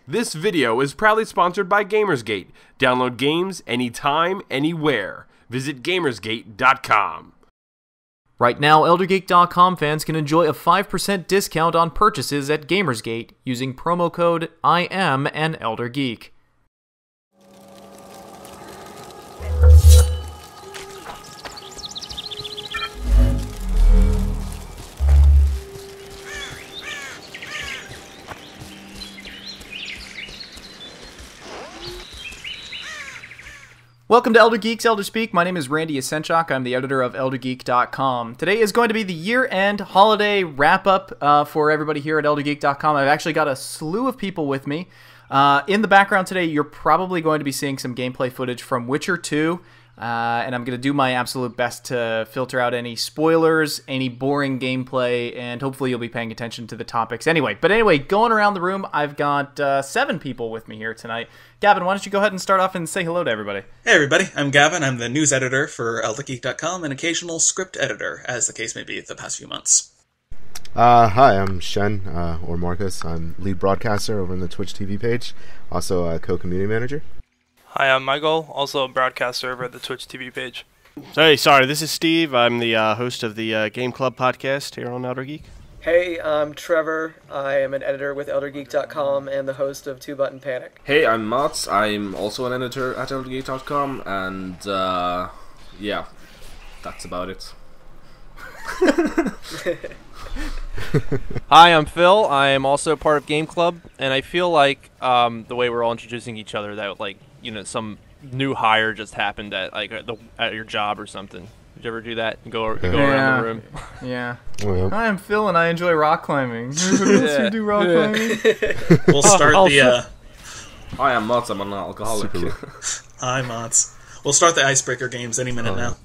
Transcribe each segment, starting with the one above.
This video is proudly sponsored by Gamersgate. Download games anytime, anywhere. Visit Gamersgate.com. Right now, ElderGeek.com fans can enjoy a 5% discount on purchases at Gamersgate using promo code IM and ElderGeek. Welcome to Elder Geek's Elder Speak. My name is Randy Asenchak. I'm the editor of ElderGeek.com. Today is going to be the year-end holiday wrap-up for everybody here at ElderGeek.com. I've actually got a slew of people with me. In the background today, you're probably going to be seeing some gameplay footage from Witcher 2. And I'm going to do my absolute best to filter out any spoilers, any boring gameplay, and hopefully you'll be paying attention to the topics anyway. But anyway, going around the room, I've got 7 people with me here tonight. Gavin, why don't you go ahead and start off and say hello to everybody? Hey everybody, I'm Gavin. I'm the news editor for ElderGeek.com and occasional script editor, as the case may be, the past few months. Hi, I'm Shen, or Marcus. I'm lead broadcaster over on the Twitch TV page, also a co-community manager. Hi, I'm Michael, also a broadcaster over at the Twitch TV page. Hey, sorry, this is Steve. I'm the host of the Game Club podcast here on Elder Geek. Hey, I'm Trevor. I am an editor with ElderGeek.com and the host of Two Button Panic. Hey, I'm Mats. I'm also an editor at ElderGeek.com, and yeah, that's about it. Hi, I'm Phil. I am also part of Game Club, and I feel like the way we're all introducing each other, that like, you know, some new hire just happened at like at your job or something. Did you ever do that? Go around the room. Yeah. Oh, yeah. Hi, I'm Phil, and I enjoy rock climbing. Anybody else here do rock climbing? We'll start the... Hi, I'm Mats. I'm an alcoholic. Hi, Mats. We'll start the icebreaker games any minute now.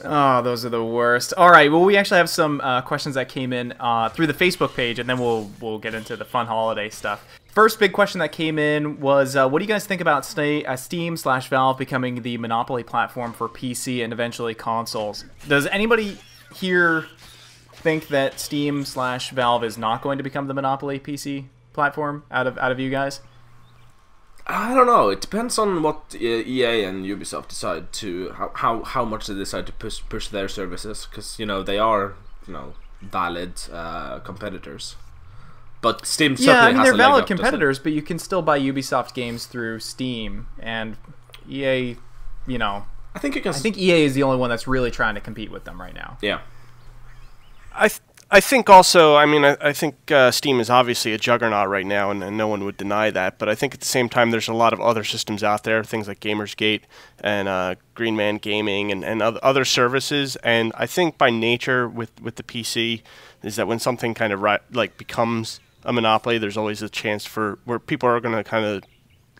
Oh, those are the worst. All right, well, we actually have some questions that came in through the Facebook page, and then we'll get into the fun holiday stuff. First big question that came in was, what do you guys think about Steam/Valve becoming the monopoly platform for PC and eventually consoles? Does anybody here think that Steam/Valve is not going to become the monopoly PC platform out of you guys? I don't know. It depends on what EA and Ubisoft decide to how much they decide to push their services, because they are valid competitors. But Steam certainly has a leg up, they're valid competitors, but you can still buy Ubisoft games through Steam, and EA, I think EA is the only one that's really trying to compete with them right now. Yeah. I think also, I think Steam is obviously a juggernaut right now, and no one would deny that. But I think at the same time, there's a lot of other systems out there, things like Gamersgate and Green Man Gaming and other services. And I think by nature with the PC is that when something kind of becomes a monopoly, there's always a chance for where people are going to kind of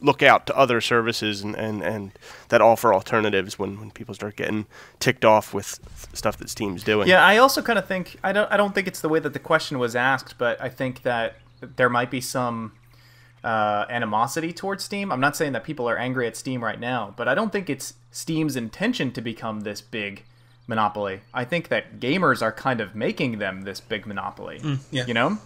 look out to other services and that offer alternatives when people start getting ticked off with stuff that Steam's doing. Yeah, I also kind of think I don't think it's the way that the question was asked, but I think that there might be some animosity towards Steam. I'm not saying that people are angry at Steam right now, but I don't think it's Steam's intention to become this big monopoly. I think that gamers are kind of making them this big monopoly. Yeah.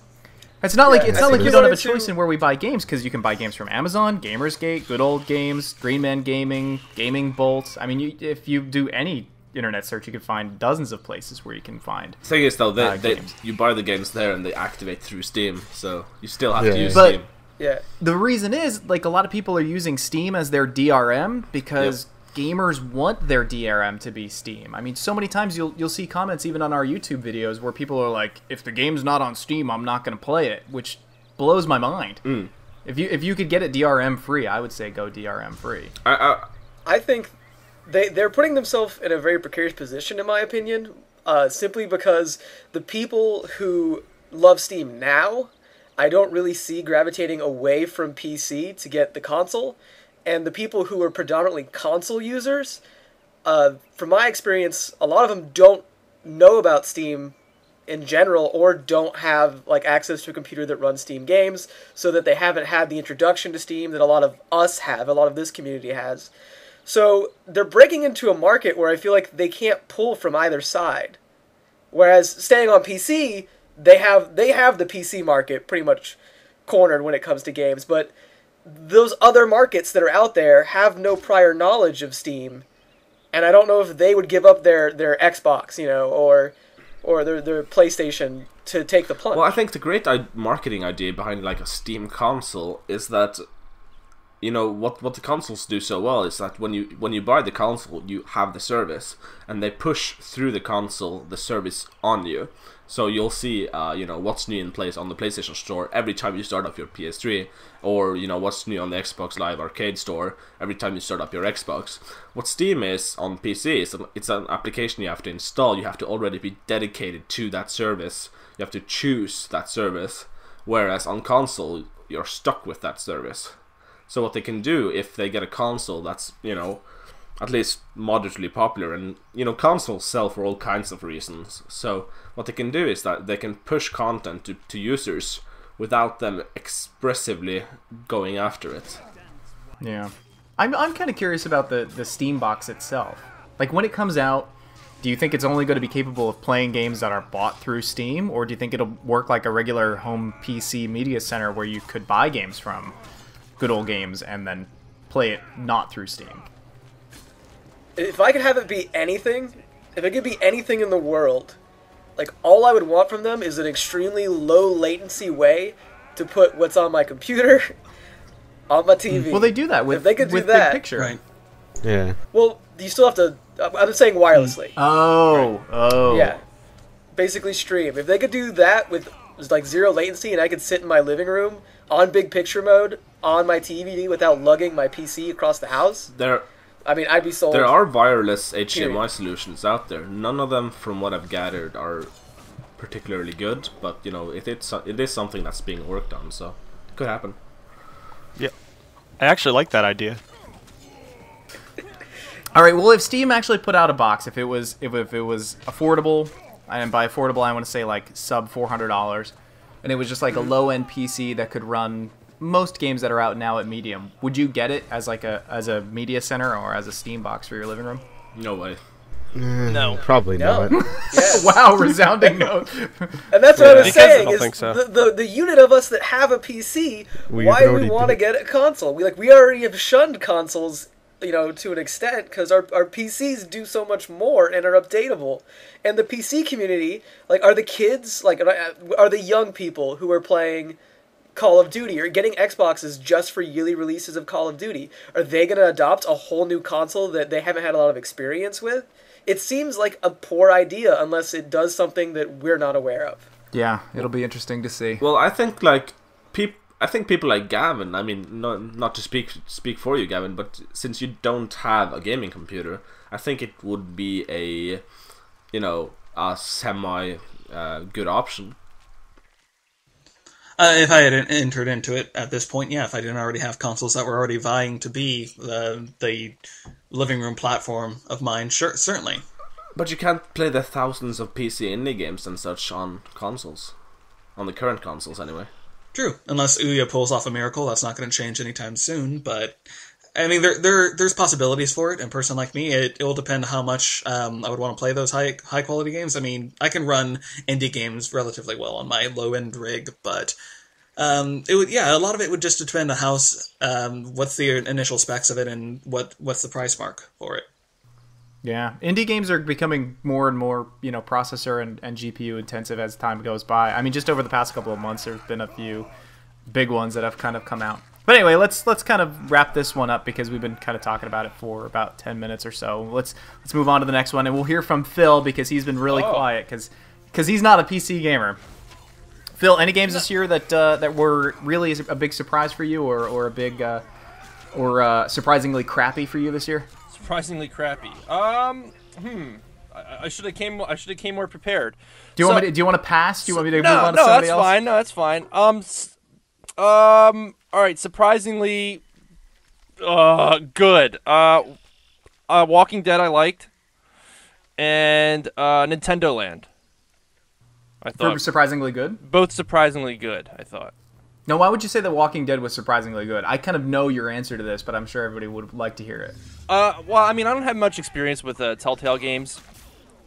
It's not like you don't have a choice in where we buy games, because you can buy games from Amazon, Gamersgate, Good Old Games, Green Man Gaming, Gaming Bolt. I mean, if you do any internet search, you can find dozens of places where you can find. The thing is, though, you buy the games there and they activate through Steam, so you still have to use Steam. Yeah. The reason is, like, a lot of people are using Steam as their DRM because gamers want their DRM to be Steam. I mean, so many times you'll see comments even on our YouTube videos where people are like, if the game's not on Steam, I'm not going to play it, which blows my mind. If you could get it DRM free, I would say go DRM free. I think they're putting themselves in a very precarious position, in my opinion, simply because the people who love Steam now, I don't really see gravitating away from PC to get the console. And the people who are predominantly console users, from my experience, a lot of them don't know about Steam in general, or don't have access to a computer that runs Steam games, so that they haven't had the introduction to Steam that a lot of us have, a lot of this community has. So they're breaking into a market where I feel like they can't pull from either side. Whereas staying on PC, they have the PC market pretty much cornered when it comes to games, but those other markets that are out there have no prior knowledge of Steam, and I don't know if they would give up their Xbox, or their PlayStation to take the plunge. Well, I think the great marketing idea behind like a Steam console is that, what the consoles do so well is that when you buy the console, you have the service, and they push through the console the service on you. So you'll see, what's new in place on the PlayStation Store every time you start up your PS3, or what's new on the Xbox Live Arcade Store every time you start up your Xbox. What Steam is on PC is it's an application you have to install. You have to already be dedicated to that service. You have to choose that service, whereas on console you're stuck with that service. So what they can do if they get a console that's at least moderately popular, and consoles sell for all kinds of reasons, so what they can do is that they can push content to users without them expressively going after it. Yeah. I'm kind of curious about the Steam box itself. Like, when it comes out, do you think it's only going to be capable of playing games that are bought through Steam, or do you think it'll work like a regular home PC media center where you could buy games from Good Old Games and then play it not through Steam? If I could have it be anything, if it could be anything in the world, like, all I would want from them is an extremely low latency way to put what's on my computer on my TV. Well, they do that with, if they could do with that, Big Picture. Right. Yeah. Well, you still have to. I'm saying wirelessly. Oh. Yeah. Basically stream. If they could do that with like zero latency, and I could sit in my living room on big picture mode on my TV without lugging my PC across the house, I'd be sold. There are wireless HDMI solutions out there. None of them, from what I've gathered, are particularly good, but it is something that's being worked on, so it could happen. Yeah, I actually like that idea. All right. Well, if Steam actually put out a box, if it was affordable, and by affordable I want to say like sub $400, and it was just like a low end PC that could run most games that are out now at medium, would you get it as a media center or as a Steam box for your living room? No way. No. Probably not. Yes. Wow, resounding no. And that's what I was I saying. don't Is think so. the unit of us that have a PC, Well, you why can do we already want do to get a console? We already have shunned consoles, to an extent, because our PCs do so much more and are updatable. And the PC community, like, are the kids, like, are the young people who are playing Call of Duty or getting Xboxes just for yearly releases of Call of Duty, are they going to adopt a whole new console that they haven't had a lot of experience with? It seems like a poor idea unless it does something that we're not aware of. Yeah, it'll be interesting to see. Well, I think people like Gavin. I mean, not to speak for you, Gavin, but since you don't have a gaming computer, I think it would be a semi good option. If I had entered into it at this point, yeah, if I didn't already have consoles that were already vying to be the living room platform of mine, sure, certainly. But you can't play the thousands of PC indie games and such on consoles. On the current consoles, anyway. True, unless Ouya pulls off a miracle, that's not going to change anytime soon, but I mean, there's possibilities for it, and a person like me, it will depend how much I would want to play those high quality games. I mean, I can run indie games relatively well on my low end rig, but a lot of it would just depend on what's the initial specs of it, and what's the price mark for it. Yeah, indie games are becoming more and more, processor and GPU intensive as time goes by. I mean, just over the past couple of months, there's been a few big ones that have kind of come out. But anyway, let's kind of wrap this one up because we've been kind of talking about it for about 10 minutes or so. Let's move on to the next one, and we'll hear from Phil because he's been really quiet because he's not a PC gamer. Phil, any games this year that were really a big surprise for you, or a big or surprisingly crappy for you this year? Surprisingly crappy. I should have came more prepared. Do you want to pass? Do you want me to move on to somebody else? No, that's fine. All right. Surprisingly, good. Walking Dead I liked, and Nintendo Land. I thought surprisingly good. Both surprisingly good, I thought. Now, why would you say that Walking Dead was surprisingly good? I kind of know your answer to this, but I'm sure everybody would like to hear it. Well, I mean, I don't have much experience with Telltale games.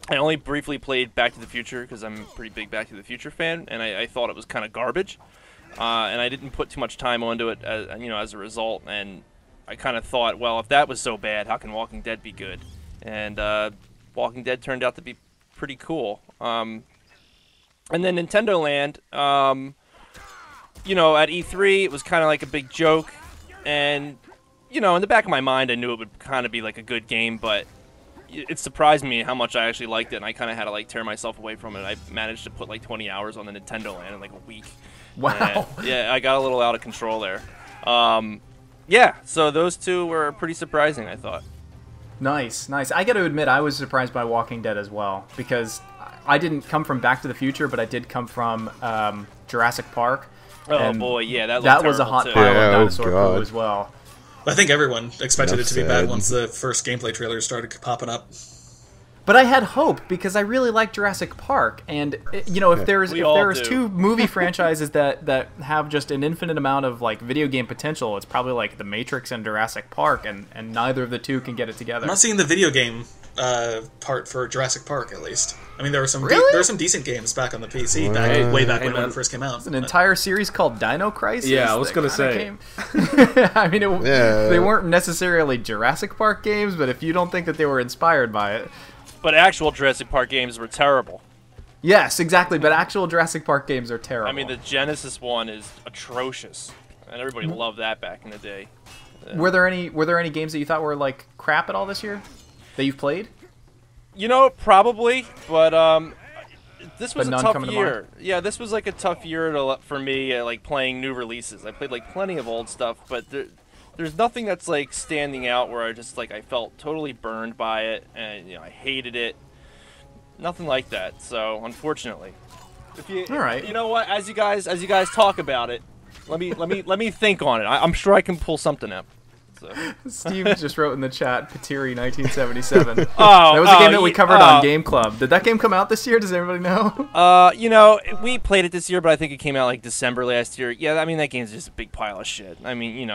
I only briefly played Back to the Future because I'm a pretty big Back to the Future fan, and I thought it was kind of garbage. and I didn't put too much time onto it, as a result. And I kind of thought, well, if that was so bad, how can Walking Dead be good? And Walking Dead turned out to be pretty cool. And then Nintendo Land, at E3, it was kind of like a big joke. And, in the back of my mind, I knew it would kind of be like a good game, but it surprised me how much I actually liked it, and I kind of had to like tear myself away from it. I managed to put like 20 hours on the Nintendo Land in like a week. Wow. And, yeah, I got a little out of control there. Yeah, so those two were pretty surprising, I thought. Nice. I got to admit, I was surprised by Walking Dead as well, because I didn't come from Back to the Future, but I did come from Jurassic Park. Oh boy, yeah, that was a hot too. pile Yeah, of oh dinosaur God. poo as well. I think everyone expected it to be Enough bad said. once the first gameplay trailers started popping up. But I had hope because I really like Jurassic Park, and if there's We all do. two movie franchises that have just an infinite amount of like video game potential, it's probably like The Matrix and Jurassic Park, and neither of the two can get it together. I'm not seeing the video game part for Jurassic Park, at least. I mean, there were some Really? there were some decent games back on the PC, way back when it first came out. It's an entire series called Dino Crisis. Yeah, I was that gonna kinda say. came- I mean, Yeah. they weren't necessarily Jurassic Park games, but if you don't think that they were inspired by it, But actual Jurassic Park games were terrible. yes, exactly. But actual Jurassic Park games are terrible. I mean, the Genesis one is atrocious, and everybody loved that back in the day. were there any games that you thought were like crap at all this year that you've played? Probably, but this was But a none tough coming to year. Yeah, this was like a tough year for me, like playing new releases. I played like plenty of old stuff, but there's nothing that's like standing out where I felt totally burned by it, and I hated it. Nothing like that. So unfortunately, All right. You know what? As you guys talk about it, let me think on it. I'm sure I can pull something up. So. Steve just wrote in the chat, Patiri 1977. That Oh, was a game that we covered on Game Club. Did that game come out this year? Does everybody know? We played it this year, but I think it came out like December last year. Yeah, I mean that game's just a big pile of shit. I mean,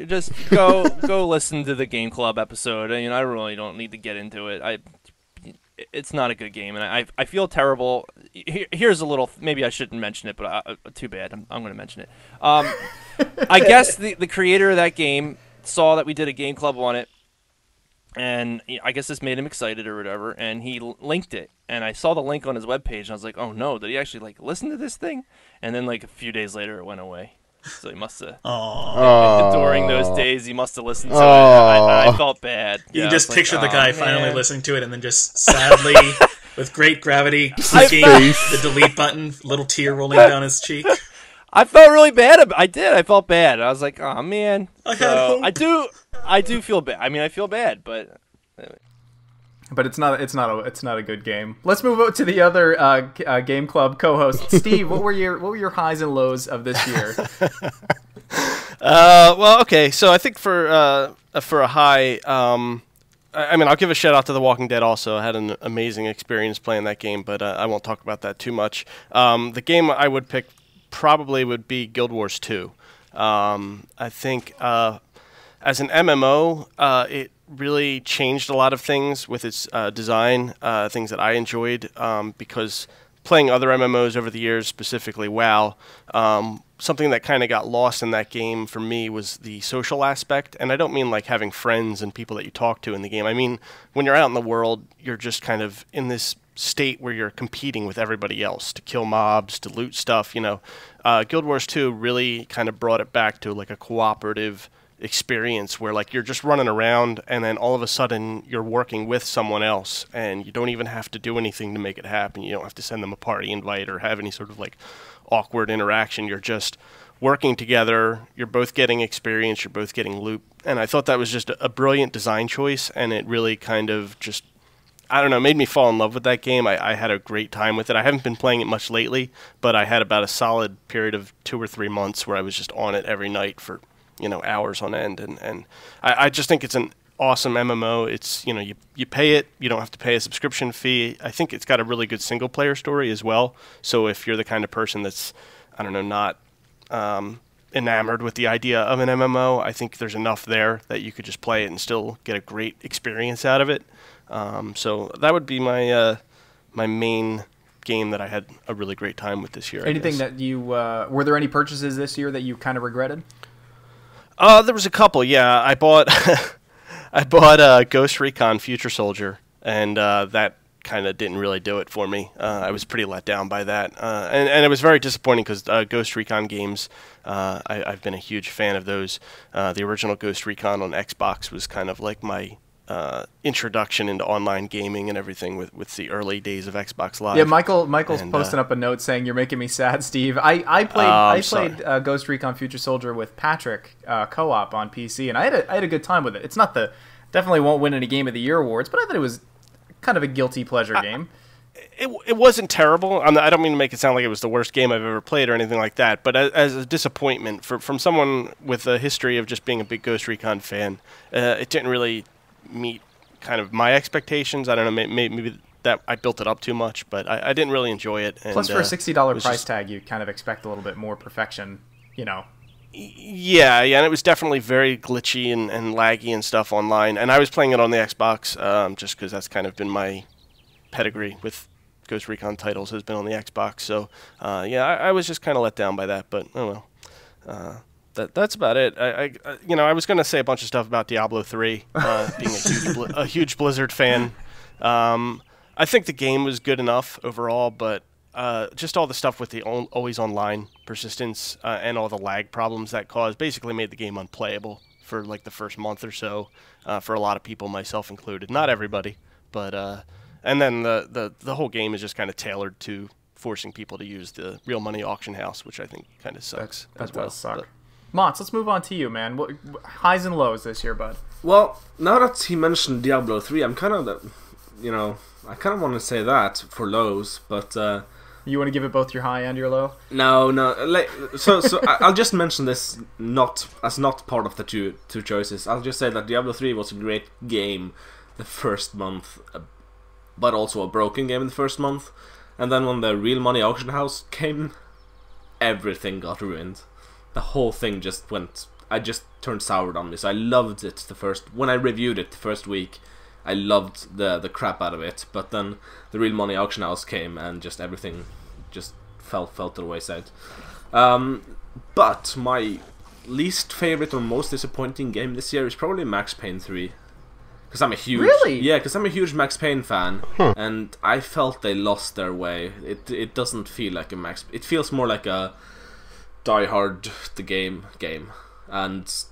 just go listen to the Game Club episode. I really don't need to get into it. It's not a good game, and I feel terrible. Here's a little. Maybe I shouldn't mention it, but too bad. I'm going to mention it. I guess the creator of that game saw that we did a Game Club on it, and I guess this made him excited or whatever, and he linked it, and I saw the link on his webpage, and I was like, oh no, did he actually like listen to this thing? And then like a few days later it went away, so he must have during those days he must have listened to it. I felt bad. You Yeah, just I was pictured like, the guy "Oh, finally man." listening to it, and then just sadly, with great gravity, clicking the delete button, little tear rolling down his cheek. I felt really bad. I did. I felt bad. I was like, oh man. I had hope. I do feel bad. I mean, I feel bad, but But it's not a good game. Let's move over to the other Game Club co-host, Steve. What were your highs and lows of this year? Well, okay. So I think for a high, I mean, I'll give a shout out to The Walking Dead. Also, I had an amazing experience playing that game, but I won't talk about that too much. The game I would pick probably would be Guild Wars 2. I think as an MMO, it really changed a lot of things with its design, things that I enjoyed, because playing other MMOs over the years, specifically WoW, something that kind of got lost in that game for me was the social aspect. And I don't mean like having friends and people that you talk to in the game. I mean, when you're out in the world, you're just kind of in this state where you're competing with everybody else to kill mobs, to loot stuff, Guild Wars 2 really kind of brought it back to like a cooperative experience where like you're just running around and then all of a sudden you're working with someone else and you don't even have to do anything to make it happen. You don't have to send them a party invite or have any sort of like awkward interaction. You're just working together. You're both getting experience. You're both getting loot. And I thought that was just a brilliant design choice, and it really kind of just, I don't know, made me fall in love with that game. I had a great time with it. I haven't been playing it much lately, but I had about a solid period of 2 or 3 months where I was just on it every night for, hours on end. And I just think it's an awesome MMO. It's, you pay it. You don't have to pay a subscription fee. I think it's got a really good single-player story as well. So if you're the kind of person that's, I don't know, not enamored with the idea of an MMO, I think there's enough there that you could just play it and still get a great experience out of it. So that would be my my main game that I had a really great time with this year. Anything that you were there any purchases this year that you kind of regretted? There was a couple. Yeah, I bought I bought Ghost Recon Future Soldier, and that kind of didn't really do it for me. I was pretty let down by that, and it was very disappointing because Ghost Recon games, I've been a huge fan of those. The original Ghost Recon on Xbox was kind of like my introduction into online gaming and everything with the early days of Xbox Live. Yeah, Michael's posting up a note saying you're making me sad, Steve. I played Ghost Recon Future Soldier with Patrick co-op on PC, and I had a good time with it. It's not definitely won't win any Game of the Year awards, but I thought it was kind of a guilty pleasure game. It wasn't terrible. I don't mean to make it sound like it was the worst game I've ever played or anything like that, but as a disappointment from someone with a history of just being a big Ghost Recon fan, it didn't really meet kind of my expectations. I don't know, maybe that I built it up too much, but I didn't really enjoy it. And, plus, for a $60 price tag, you kind of expect a little bit more perfection, you know. Yeah, and it was definitely very glitchy and laggy and stuff online. And I was playing it on the Xbox just because that's kind of been my pedigree with Ghost Recon titles, has been on the Xbox. So, I was just kind of let down by that, but oh well. That's about it. I was going to say a bunch of stuff about Diablo 3, being a huge Blizzard fan. I think the game was good enough overall, but just all the stuff with the always online persistence and all the lag problems that caused basically made the game unplayable for like the first month or so for a lot of people, myself included. Not everybody, but and then the whole game is just kind of tailored to forcing people to use the real money auction house, which I think kind of sucks. That does suck. Mons, let's move on to you, man. What highs and lows this year, bud? Well, now that he mentioned Diablo 3, I'm kind of, I kind of want to say that for lows, but you want to give it both your high and your low? No. So I'll just mention this not part of the two choices. I'll just say that Diablo 3 was a great game the first month, but also a broken game in the first month. And then when the real money auction house came, everything got ruined. The whole thing just went. I just turned sour on me. So I loved it when I reviewed it the first week. I loved the crap out of it. But then the real money auction house came and just everything just fell to the wayside. But my least favorite or most disappointing game this year is probably Max Payne 3. Because I'm a huge Max Payne fan, and I felt they lost their way. It doesn't feel like a Max. It feels more like a Die Hard the game, and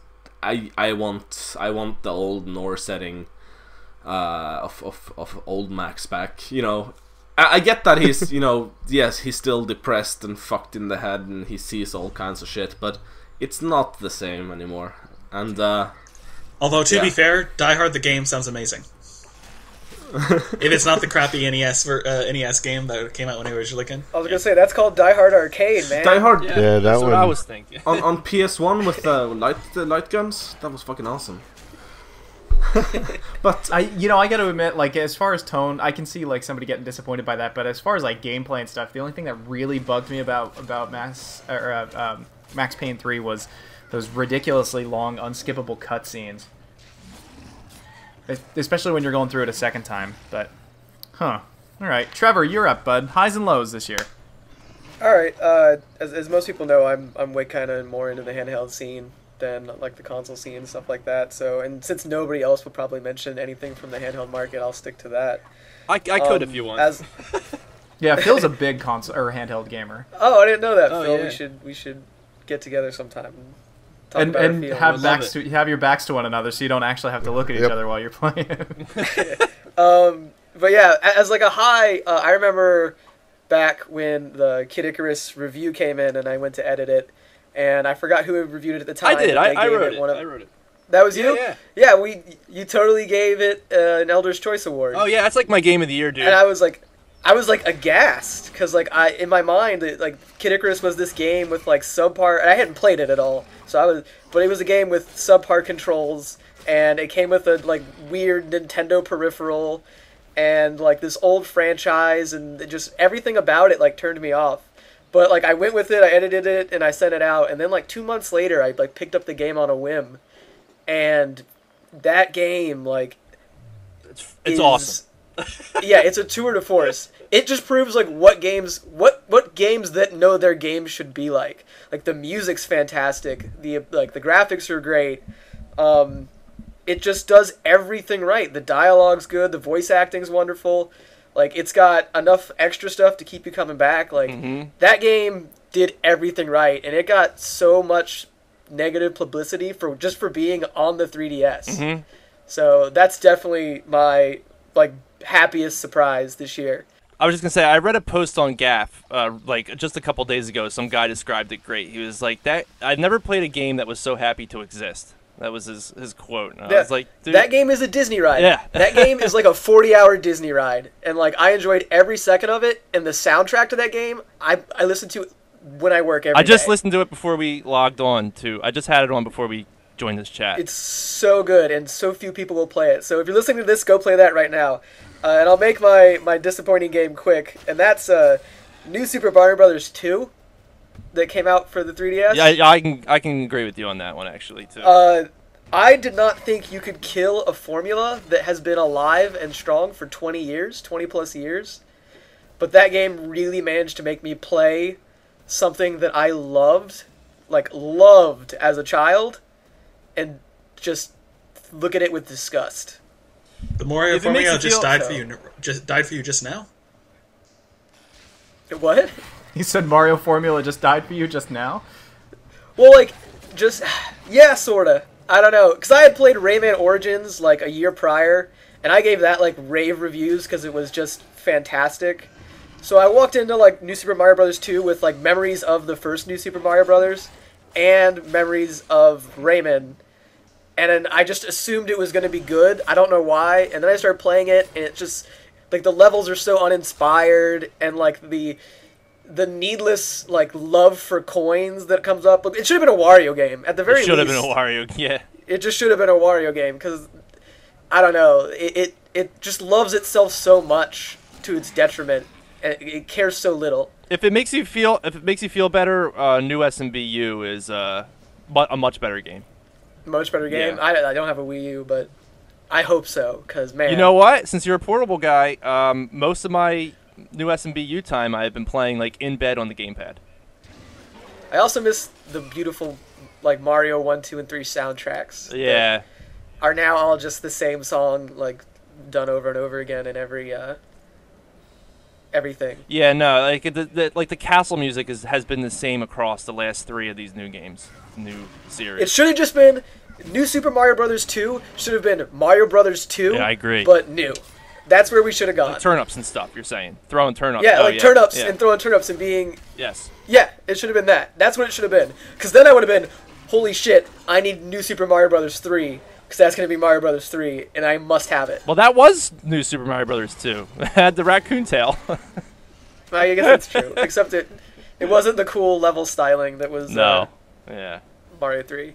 I want the old Norse setting of old Max back. I get that he's yes, he's still depressed and fucked in the head and he sees all kinds of shit, but it's not the same anymore. And although to be fair, Die Hard the game sounds amazing. If it's not the crappy NES game that came out when it originally came. I was gonna say that's called Die Hard Arcade, man. Die Hard, yeah, that's what I was thinking. on PS1 with the light guns, that was fucking awesome. But I got to admit, like, as far as tone, I can see like somebody getting disappointed by that. But as far as like gameplay and stuff, the only thing that really bugged me about Max Payne 3 was those ridiculously long, unskippable cutscenes. Especially when you're going through it a second time. But, all right, Trevor, you're up, bud. Highs and lows this year. All right. As most people know, I'm way kind of more into the handheld scene than like the console scene and stuff like that. So, and since nobody else will probably mention anything from the handheld market, I'll stick to that. I could if you want. Yeah, Phil's a big console or handheld gamer. Oh, I didn't know that, Phil. Yeah. We should get together sometime. And have your backs to one another, so you don't actually have to look at each other while you're playing. But yeah, as like a high, I remember back when the Kid Icarus review came in, and I went to edit it, and I forgot who had reviewed it at the time. I did. I wrote it. I wrote it. That was you? Yeah. You totally gave it an Elder's Choice Award. Oh yeah, that's like my game of the year, dude. And I was like aghast because like in my mind like Kid Icarus was this game with like subpar, and I hadn't played it at all, but it was a game with subpar controls, and it came with a like weird Nintendo peripheral, and like this old franchise, and just everything about it like turned me off. But like I went with it, I edited it, and I sent it out, and then like 2 months later I like picked up the game on a whim, and that game like it's awesome. Yeah, it's a tour de force. It just proves like what games that know their game should be like. Like the music's fantastic, the graphics are great. It just does everything right. The dialogue's good, the voice acting's wonderful. Like it's got enough extra stuff to keep you coming back. Like that game did everything right, and it got so much negative publicity for being on the 3DS. So that's definitely my happiest surprise this year. I was just gonna say, I read a post on Gaff, just a couple days ago. Some guy described it great. He was like, "That I've never played a game that was so happy to exist." That was his quote. And I was like, dude, that game is a Disney ride. Yeah. That game is like a 40-hour Disney ride, and like I enjoyed every second of it. And the soundtrack to that game, I listen to it when I work every day. I just listened to it before we logged on. I just had it on before we joined this chat. It's so good, and so few people will play it. So if you're listening to this, go play that right now. And I'll make my disappointing game quick, and that's New Super Mario Bros. 2 that came out for the 3DS. Yeah, I can agree with you on that one actually too. I did not think you could kill a formula that has been alive and strong for 20 plus years. But that game really managed to make me play something that I loved as a child, and just look at it with disgust. The Mario formula died for you just now? What? He said Mario formula just died for you just now? Well, yeah, sorta. I don't know, because I had played Rayman Origins a year prior, and I gave that rave reviews because it was just fantastic. So I walked into New Super Mario Bros. 2 with memories of the first New Super Mario Bros. And memories of Rayman, and then I just assumed it was going to be good. I don't know why, and then I started playing it, and it just the levels are so uninspired, and the needless love for coins that comes up. It should have been a Wario game at the very least. It should have been a Wario, yeah. It just should have been a Wario game because I don't know. It just loves itself so much to its detriment. And it cares so little. If it makes you feel better, new SMBU is a much better game. Much better game. Yeah. I don't have a Wii U, but I hope so. Because man, you know what? Since you're a portable guy, most of my new SMBU time I've been playing in bed on the gamepad. I also miss the beautiful Mario 1, 2, and 3 soundtracks. Yeah. Are now all just the same song done over and over again in everything. Yeah, no, the castle music has been the same across the last 3 of these new series. It should have just been New Super Mario Bros. 2. Should have been Mario Bros. 2. Yeah, I agree. But new. That's where we should have gone. Turnips and stuff. You're saying throwing turnips. Yeah, turnips and throwing turnips and being. Yes. Yeah, it should have been that. That's what it should have been. Because then I would have been, holy shit, I need New Super Mario Bros. 3. Because that's going to be Mario Bros. 3, and I must have it. Well, that was New Super Mario Bros. 2. It had the raccoon tail. I guess that's true. Except it wasn't the cool level styling that was Mario 3.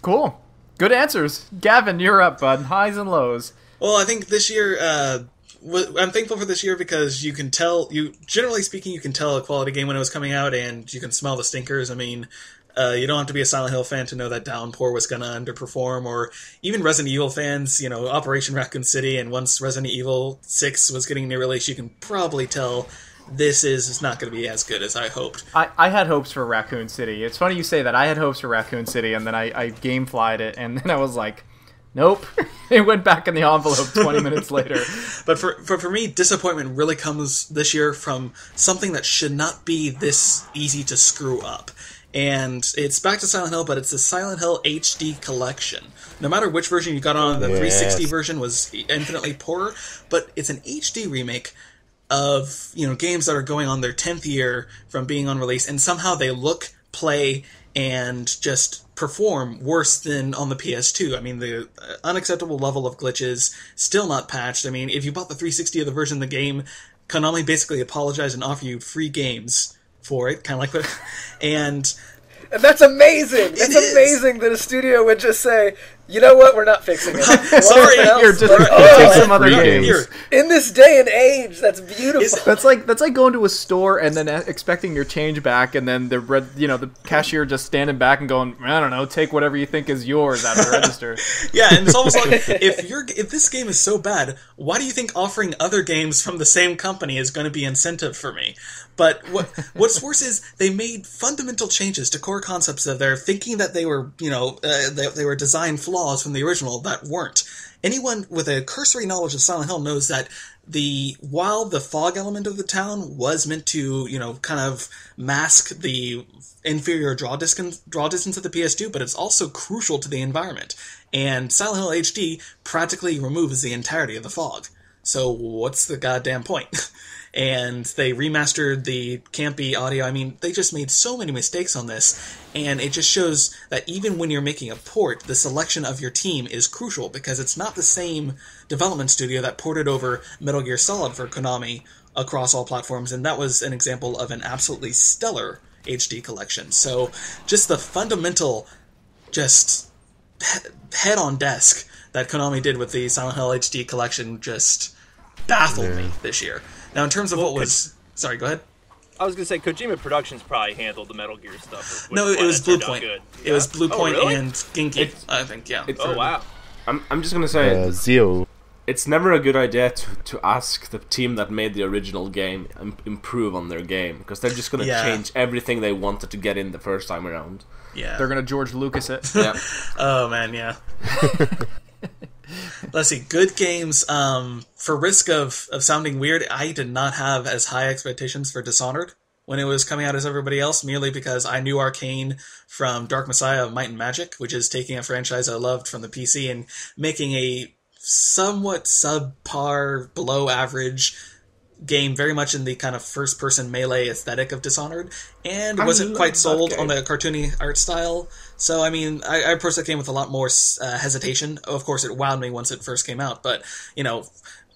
Cool. Good answers. Gavin, you're up, bud. Highs and lows. Well, I think this year, I'm thankful for this year because generally speaking, you can tell a quality game when it was coming out, and you can smell the stinkers. I mean, you don't have to be a Silent Hill fan to know that Downpour was going to underperform, or even Resident Evil fans, Operation Raccoon City, and once Resident Evil 6 was getting near release, you can probably tell this is not going to be as good as I hoped. I had hopes for Raccoon City. It's funny you say that. I had hopes for Raccoon City, and then I gameflied it, and then I was like, nope. It went back in the envelope 20 minutes later. But for me, disappointment really comes this year from something that should not be this easy to screw up. And it's back to Silent Hill, but it's the Silent Hill HD collection. No matter which version you got on, the 360 version was infinitely poorer, but it's an HD remake of games that are going on their 10th year from being on release, and somehow they look, play, and just perform worse than on the PS2. I mean, the unacceptable level of glitches, still not patched. I mean, if you bought the 360 of the version of the game, Konami basically apologized and offered you free games for it, kind of like that. And that's amazing! That's amazing that a studio would just say, You know what? We're not fixing it. Sorry, You're just oh, take some other games. Here. in this day and age, that's beautiful. That's like going to a store and then expecting your change back, and then the cashier just standing back and going, I don't know, take whatever you think is yours out of the register. Yeah, and it's almost like if this game is so bad, why do you think offering other games from the same company is going to be incentive for me? But what's worse is they made fundamental changes to core concepts of their thinking that they were, they were design flaws from the original that weren't. Anyone with a cursory knowledge of Silent Hill knows that while the fog element of the town was meant to, kind of mask the inferior draw distance of the PS2, but it's also crucial to the environment. And Silent Hill HD practically removes the entirety of the fog. So what's the goddamn point? And they remastered the campy audio. I mean, they just made so many mistakes on this, and it just shows that even when you're making a port, the selection of your team is crucial, because it's not the same development studio that ported over Metal Gear Solid for Konami across all platforms, and that was an example of an absolutely stellar HD collection. So just the fundamental, just head on desk that Konami did with the Silent Hill HD collection just baffled me this year. Now, in terms of what was... Sorry, go ahead. I was going to say, Kojima Productions probably handled the Metal Gear stuff. No, it was Blue Point. It was Blue Point really? and Ginky, I think, yeah. Oh, wow. I'm just gonna say, Zio. it's never a good idea to ask the team that made the original game improve on their game, because they're just gonna change everything they wanted to get in the first time around. Yeah. They're gonna George Lucas it. Yeah. Oh, man, yeah. Let's see, good games. For risk of sounding weird, I did not have as high expectations for Dishonored when it was coming out as everybody else, merely because I knew Arcane from Dark Messiah of Might and Magic, which is taking a franchise I loved from the PC and making a somewhat subpar, below average game, very much in the kind of first-person melee aesthetic of Dishonored, and wasn't quite sold on the cartoony art style. So, I mean, I approached that game with a lot more hesitation. Of course, it wowed me once it first came out, but,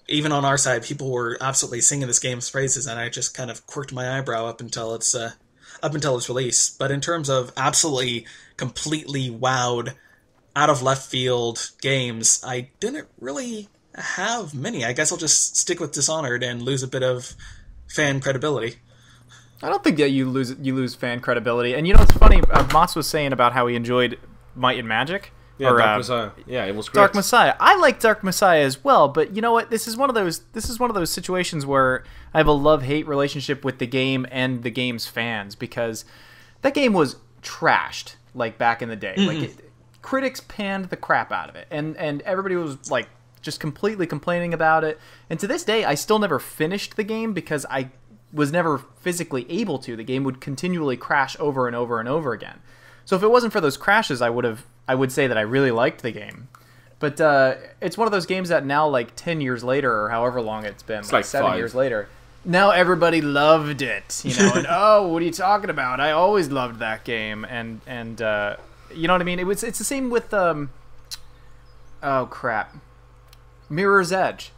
even on our side, people were absolutely singing this game's praises, and I just kind of quirked my eyebrow up until its release. But in terms of absolutely, completely wowed, out of left field games, I didn't really have many. I guess I'll just stick with Dishonored and lose a bit of fan credibility. I don't think that you lose fan credibility. And you know what's funny? Moss was saying about how he enjoyed Might and Magic. Yeah, Dark Messiah. Yeah, it was great. Dark Messiah. I like Dark Messiah as well, but you know what? This is one of those situations where I have a love-hate relationship with the game and the game's fans, because that game was trashed like back in the day. Mm-hmm. Critics panned the crap out of it, and everybody was like just completely complaining about it. And to this day, I still never finished the game because I was never physically able to. The game would continually crash over and over and over again. So if it wasn't for those crashes, I would say that I really liked the game. But it's one of those games that now, like 10 years later, or however long it's been, like 7 5 years later, now everybody loved it, and oh, what are you talking about? I always loved that game, and you know what I mean? It's the same with oh crap, Mirror's Edge.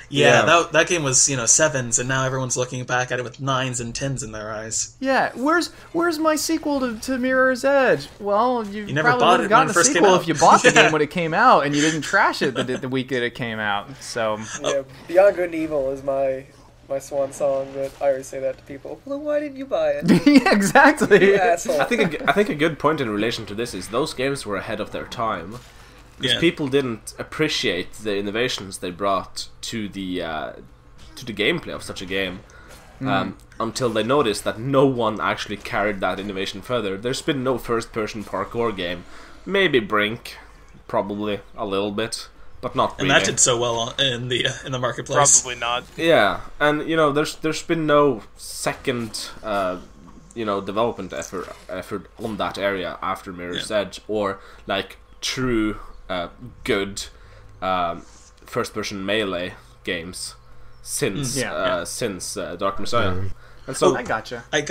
Yeah, that game was, 7s, and now everyone's looking back at it with 9s and 10s in their eyes. Yeah, where's my sequel to Mirror's Edge? Well, you never probably bought would have it gotten when it a first came sequel out. if you bought the game when it came out and you didn't trash it the week that it came out. So Yeah, Beyond Good and Evil is my swan song, but I always say that to people. Well, then why didn't you buy it? yeah, exactly. You asshole. I think a good point in relation to this is those games were ahead of their time. Because people didn't appreciate the innovations they brought to the gameplay of such a game until they noticed that no one actually carried that innovation further. There's been no first-person parkour game. Maybe Brink, probably a little bit, but not really. And that did so well in the marketplace. Probably not. Yeah, and there's been no second development effort on that area after Mirror's Edge, or like true good first-person melee games since Dark Messiah. And so I gotcha. I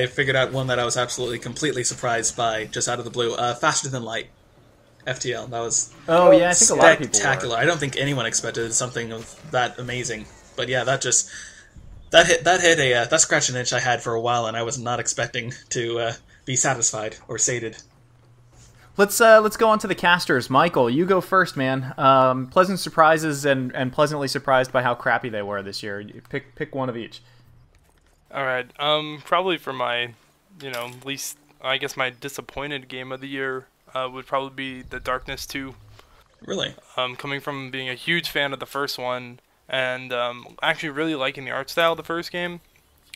figured out one that I was absolutely completely surprised by just out of the blue. Faster Than Light, FTL. That was I think a lot of people spectacular. I don't think anyone expected something of that amazing. But yeah, that scratched an itch I had for a while, and I was not expecting to be satisfied or sated. Let's go on to the casters. Michael, you go first, man. Pleasant surprises and pleasantly surprised by how crappy they were this year. You pick one of each. All right. Probably for my, least, I guess my disappointed game of the year would probably be The Darkness 2. Really? Coming from being a huge fan of the first one and actually really liking the art style of the first game,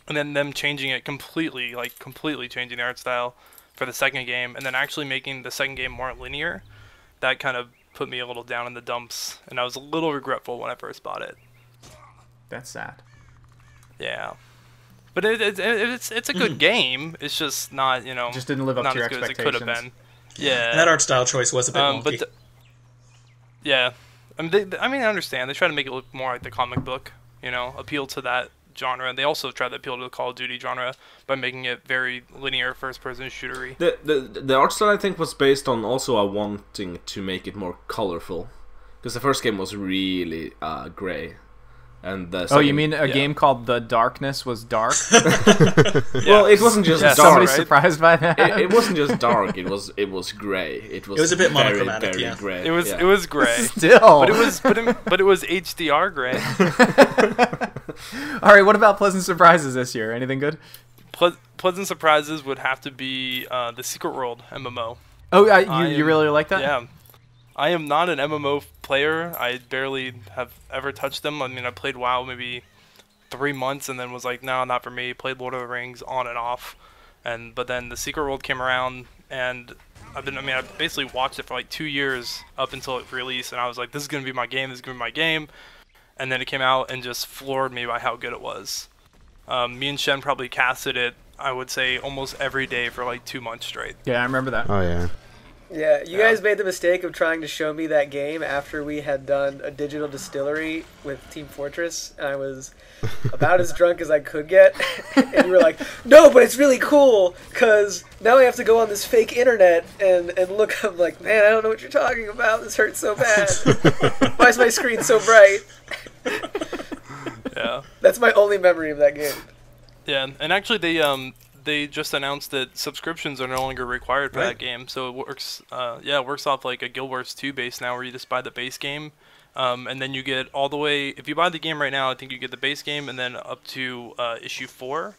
and then them changing it completely, completely changing the art style for the second game, and then actually making the second game more linear, that kind of put me a little down in the dumps, and I was a little regretful when I first bought it. That's sad. Yeah. But it's a good game. It's just not, just didn't live up not to your as good as it expectations. could have been. Yeah. And that art style choice was a bit wonky. Yeah. I mean, I understand. They try to make it look more like the comic book, appeal to that genre. They also try to appeal to the Call of Duty genre by making it very linear first-person shootery. The art style, I think, was based on also a wanting to make it more colorful, because the first game was really gray. And the you mean a game called The Darkness was dark? Well, it wasn't just dark. Somebody's surprised by that. It wasn't just dark. It was gray. It was a bit very, monochromatic. very Yeah. gray. It was gray. Still, but it was HDR gray. All right, what about pleasant surprises this year? Anything good? Pleasant surprises would have to be the Secret World MMO. Oh, you really like that? Yeah. I am not an MMO player. I barely have ever touched them. I mean, I played WoW maybe 3 months and then was like, no, not for me. Played Lord of the Rings on and off. But then the Secret World came around, and I basically watched it for like 2 years up until it released, and I was like, this is going to be my game, And then it came out and just floored me by how good it was. Me and Shen probably casted it, I would say, almost every day for like 2 months straight. Yeah, I remember that. Oh, yeah. Yeah, you guys made the mistake of trying to show me that game after we had done a digital distillery with Team Fortress, and I was about as drunk as I could get, and you were like, no, but it's really cool, because now I have to go on this fake internet and look. I'm like, man, I don't know what you're talking about. This hurts so bad. Why is my screen so bright? Yeah. That's my only memory of that game. Yeah, and actually they just announced that subscriptions are no longer required for that game, so it works. It works off like a Guild Wars 2 base now, where you just buy the base game, and then you get all the way. If you buy the game right now, I think you get the base game, and then up to issue 4,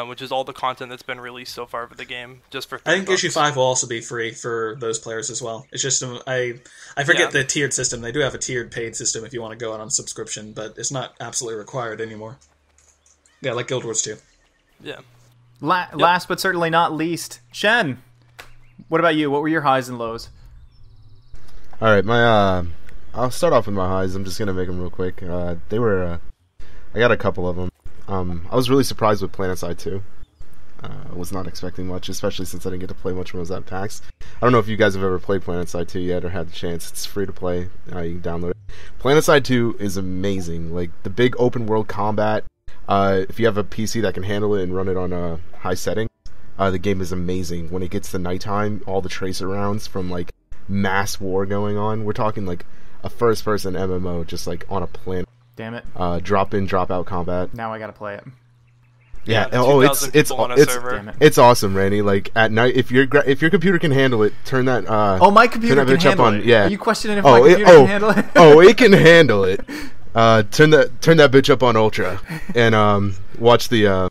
which is all the content that's been released so far for the game, just for. I think issue 5 will also be free for those players as well. It's just I forget the tiered system. They do have a tiered paid system if you want to go on subscription, but it's not absolutely required anymore. Yeah, like Guild Wars 2. Yeah. Last but certainly not least, Shen, what about you? What were your highs and lows? All right, I'll start off with my highs. I'm just gonna make them real quick. I got a couple of them. I was really surprised with PlanetSide 2. I was not expecting much, especially since I didn't get to play much when I was at PAX. I don't know if you guys have ever played PlanetSide 2 yet or had the chance. It's free to play. You can download it. PlanetSide 2 is amazing. Like, the big open world combat. If you have a PC that can handle it and run it on high settings, the game is amazing. When it gets to nighttime, all the tracer rounds from like mass war going on. We're talking like a first-person MMO, just like on a planet. Damn it! Drop in, drop out combat. Now I gotta play it. Yeah. It's awesome, Randy. Like at night, if your computer can handle it, turn that. My computer can handle it. Yeah. Are you questioning if my computer can handle it? It can handle it. Turn that bitch up on ultra and watch the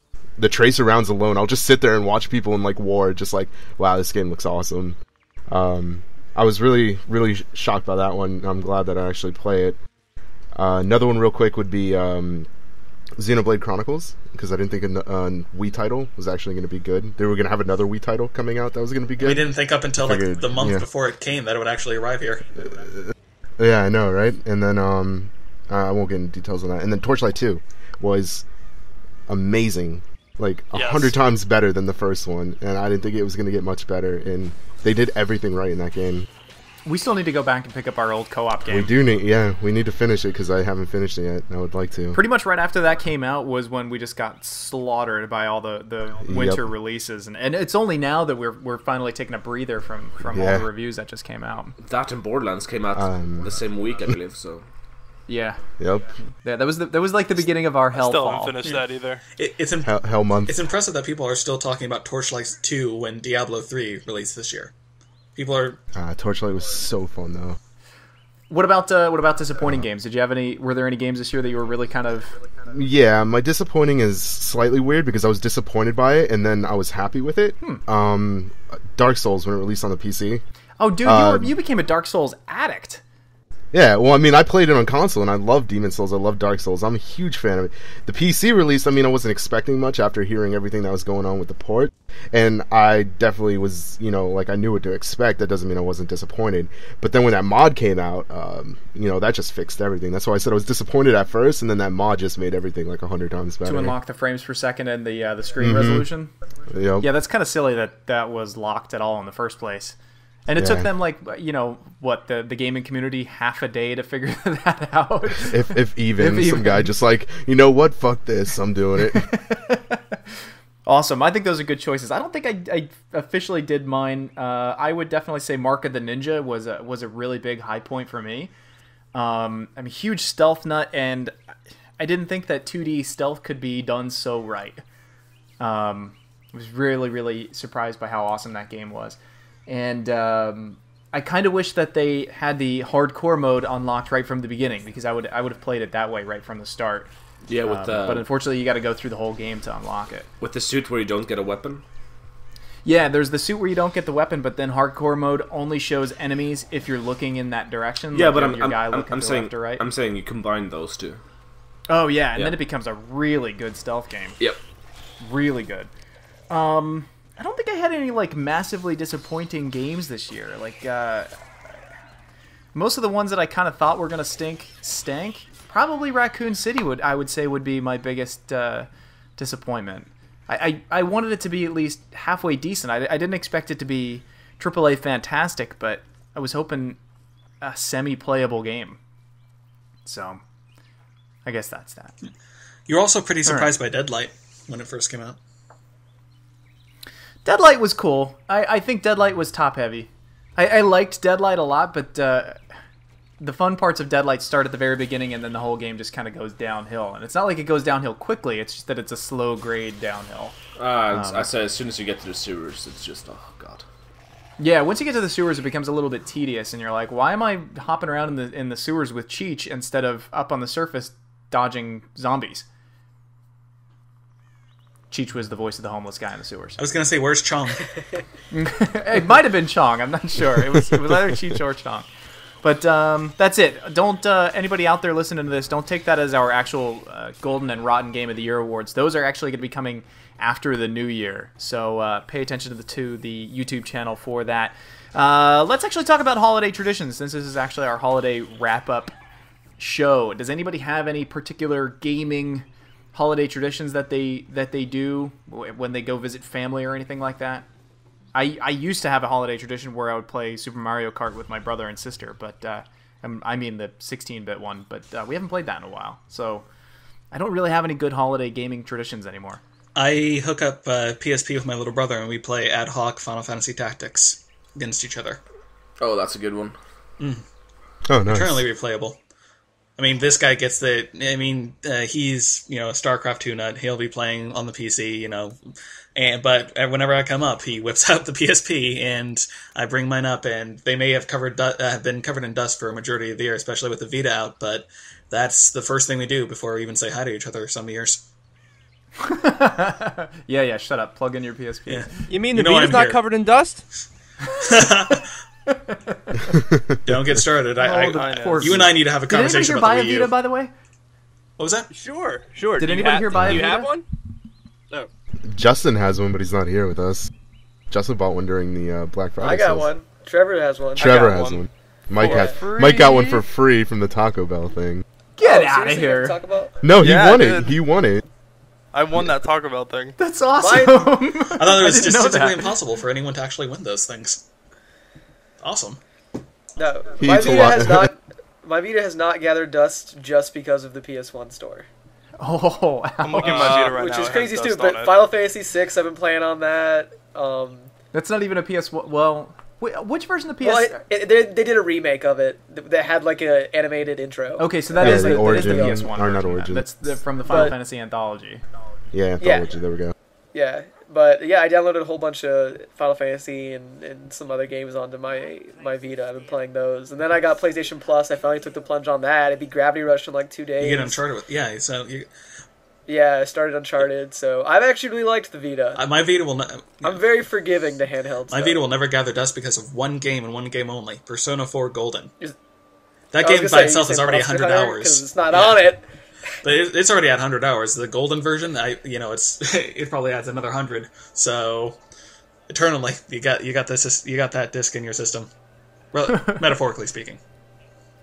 tracer rounds alone. I'll just sit there and watch people in like war, just like, wow, this game looks awesome. I was really, really shocked by that one. I'm glad that I actually play it. Another one real quick would be Xenoblade Chronicles, because I didn't think a Wii title was actually going to be good. They were going to have another Wii title coming out that was going to be good. We didn't think up until like the month before it came that it would actually arrive here. Yeah, I know, right? And then I won't get into details on that. And then Torchlight 2 was amazing. Like 100 times better than the first one, and I didn't think it was going to get much better, and they did everything right in that game. We still need to go back and pick up our old co-op game. We need to finish it, because I haven't finished it yet. I would like to. Pretty much right after that came out was when we just got slaughtered by all the winter releases, and it's only now that we're finally taking a breather from all the reviews that just came out. That and Borderlands came out the same week, I believe, so... Yeah. Yep. Yeah, that was like the beginning of our hell Still fall. haven't finished that either. It's hell month. It's impressive that people are still talking about Torchlight 2 when Diablo 3 released this year. People are. Torchlight was so fun though. What about disappointing games? Did you have any? Were there any games this year that you were really kind of? Yeah, my disappointing is slightly weird because I was disappointed by it and then I was happy with it. Dark Souls when it released on the PC. Oh, dude, you became a Dark Souls addict. Yeah, well, I mean, I played it on console, and I love Demon Souls, I love Dark Souls, I'm a huge fan of it. The PC release, I mean, I wasn't expecting much after hearing everything that was going on with the port, and I definitely was, like, I knew what to expect. That doesn't mean I wasn't disappointed. But then when that mod came out, that just fixed everything. That's why I said I was disappointed at first, and then that mod just made everything, like, 100 times better. To unlock the frames per second and the screen resolution? Yep. Yeah, that's kind of silly that was locked at all in the first place. And it took them, the gaming community half a day to figure that out. If even. Some guy just like, you know what, fuck this, I'm doing it. Awesome. I think those are good choices. I don't think I officially did mine. I would definitely say Mark of the Ninja was a really big high point for me. I'm a huge stealth nut, and I didn't think that 2D stealth could be done so right. I was really, really surprised by how awesome that game was. And I kind of wish that they had the hardcore mode unlocked right from the beginning, because I would have played it that way right from the start. Yeah, but unfortunately you got to go through the whole game to unlock it. With the suit where you don't get a weapon? Yeah, there's the suit where you don't get the weapon, but then hardcore mode only shows enemies if you're looking in that direction. Yeah, like but I'm saying left or right. I'm saying you combine those two. Oh yeah, and then it becomes a really good stealth game. Yep. Really good. I don't think I had any massively disappointing games this year. Most of the ones that I kind of thought were gonna stank. Probably Raccoon City would be my biggest disappointment. I wanted it to be at least halfway decent. I didn't expect it to be AAA fantastic, but I was hoping a semi-playable game. So, I guess that's that. You're also pretty surprised by Deadlight when it first came out. Deadlight was cool. I think Deadlight was top-heavy. I liked Deadlight a lot, but the fun parts of Deadlight start at the very beginning, and then the whole game just kind of goes downhill. And it's not like it goes downhill quickly, it's just that it's a slow grade downhill. I say as soon as you get to the sewers, it's just, oh god. Yeah, once you get to the sewers, it becomes a little bit tedious, and you're like, why am I hopping around in the sewers with Cheech instead of up on the surface dodging zombies? Cheech was the voice of the homeless guy in the sewers. I was going to say, where's Chong? It might have been Chong. I'm not sure. It was either Cheech or Chong. But that's it. Don't anybody out there listening to this, don't take that as our actual Golden and Rotten Game of the Year awards. Those are actually going to be coming after the new year. So pay attention to the YouTube channel for that. Let's actually talk about holiday traditions, since this is actually our holiday wrap-up show. Does anybody have any particular gaming holiday traditions that they do when they go visit family or anything like that? I used to have a holiday tradition where I would play Super Mario Kart with my brother and sister, but I mean the 16-bit one, but we haven't played that in a while, so I don't really have any good holiday gaming traditions anymore. I hook up PSP with my little brother, and we play ad hoc Final Fantasy Tactics against each other. Oh, that's a good one. Oh, nice. Eternally replayable. I mean, this guy gets the... I mean, he's, a StarCraft 2 nut. He'll be playing on the PC, but whenever I come up, he whips out the PSP, and I bring mine up, and they may have been covered in dust for a majority of the year, especially with the Vita out, but that's the first thing we do before we even say hi to each other some years. Yeah, shut up. Plug in your PSP. Yeah. You mean the Vita's not covered in dust? Don't get started. You and I need to have a conversation about the Wii U. Vita, by the way? What was that? Sure. Did anybody here buy a Vita? Do you have one? No. Justin has one, but he's not here with us. Justin bought one during the Black Friday I got sales. one. Trevor has one. Trevor has one. Mike got one for free from the Taco Bell thing. Get out of here. No, he won it. He won it. I won that Taco Bell thing. That's awesome. I thought it was statistically impossible for anyone to actually win those things. Awesome. No, He my eats a Vita lot. has not. My Vita has not gathered dust just because of the PS1 store, Oh, I'm looking at my Vita right which now. is It crazy has too. dust on But it. Final Fantasy VI, I've been playing on that. that's not even a PS1. Well, which version of PS? Well, they did a remake of it that had an animated intro. Okay, so that Yeah, is the the Origin, PS1 or not version. Origin. That's from the Final Fantasy anthology. Yeah, anthology. There we go. Yeah, But yeah, I downloaded a whole bunch of Final Fantasy and some other games onto my Vita. I've been playing those, and then I got PlayStation Plus. I finally took the plunge on that. It beat Gravity Rush in like 2 days. You get Uncharted with so you. Yeah, I started Uncharted, so I've actually really liked the Vita. My Vita will. I'm very forgiving to handheld. My Vita will never gather dust because of one game and one game only: Persona 4 Golden. That I was game gonna by say, itself you is say already Monster 100 Hunter, hours. 'cause it's not on it. But it's already at 100 hours. The Golden version, it probably adds another 100. So eternally, you got that disc in your system. Well, metaphorically speaking.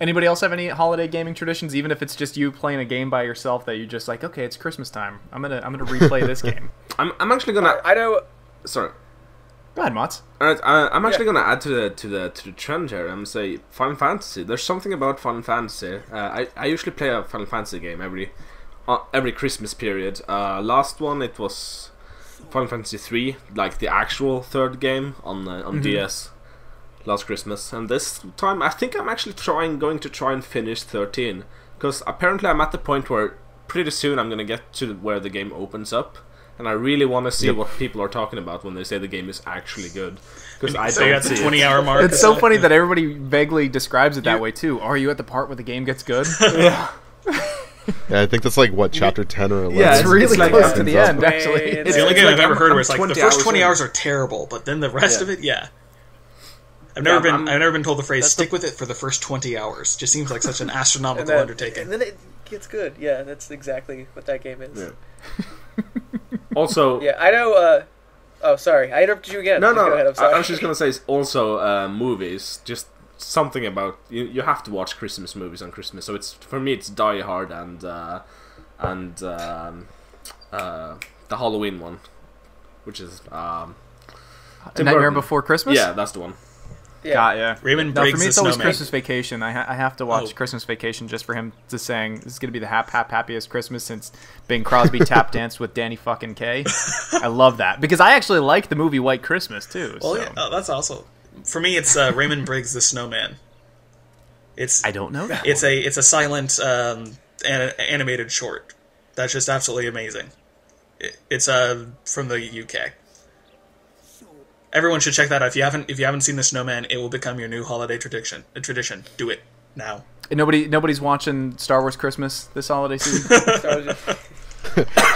Anybody else have any holiday gaming traditions, even if it's just you playing a game by yourself that you just like, okay, it's Christmas time. I'm gonna replay this game. I'm actually gonna. I know. Sorry. Go ahead, Mats. All right, I'm actually gonna add to the trend here. I'm say Final Fantasy. There's something about Final Fantasy. I usually play a Final Fantasy game every Christmas period. Last one it was Final Fantasy 3, like the actual third game on DS. Last Christmas, and this time I think I'm actually going to try and finish 13, because apparently I'm at the point where pretty soon I'm gonna get to where the game opens up, and I really want to see what people are talking about when they say the game is actually good, because I So you don't got the see 20-hour mark. It's so funny that everybody vaguely describes it that way too. Are you at the part where the game gets good? Yeah, I think that's like what, chapter 10 or 11. Yeah, it's really like close to opens the up. end, actually. It's the only game I've ever heard where it's like the 20 first hours 20 in. hours are terrible, but then the rest of it, I've never been told the phrase "stick with it for the first 20 hours." Just seems like such an astronomical undertaking. And then it gets good. Yeah, that's exactly what that game is. Yeah. Also, Yeah, I know. Oh, sorry, I interrupted you again. no, Go ahead, I'm sorry. I was just gonna say also movies. Just something about you have to watch Christmas movies on Christmas. So it's for me it's Die Hard and the Halloween one, which is Tim Nightmare Burton. Before Christmas? Yeah, that's the one. Yeah. Got ya. Raymond No, for Briggs me the it's always Snowman. Christmas Vacation. I have to watch Oh. Christmas Vacation just for him to saying this is gonna be the happiest Christmas since Bing Crosby tap danced with Danny fucking Kaye. I love that because I actually like the movie White Christmas too. Well, so. yeah, that's also for me. It's Raymond Briggs the Snowman. It's I don't know that. it's a silent animated short that's just absolutely amazing. It's from the UK. Everyone should check that out. If you haven't seen The Snowman, it will become your new holiday tradition. Do it now. Nobody's watching Star Wars Christmas this holiday season. So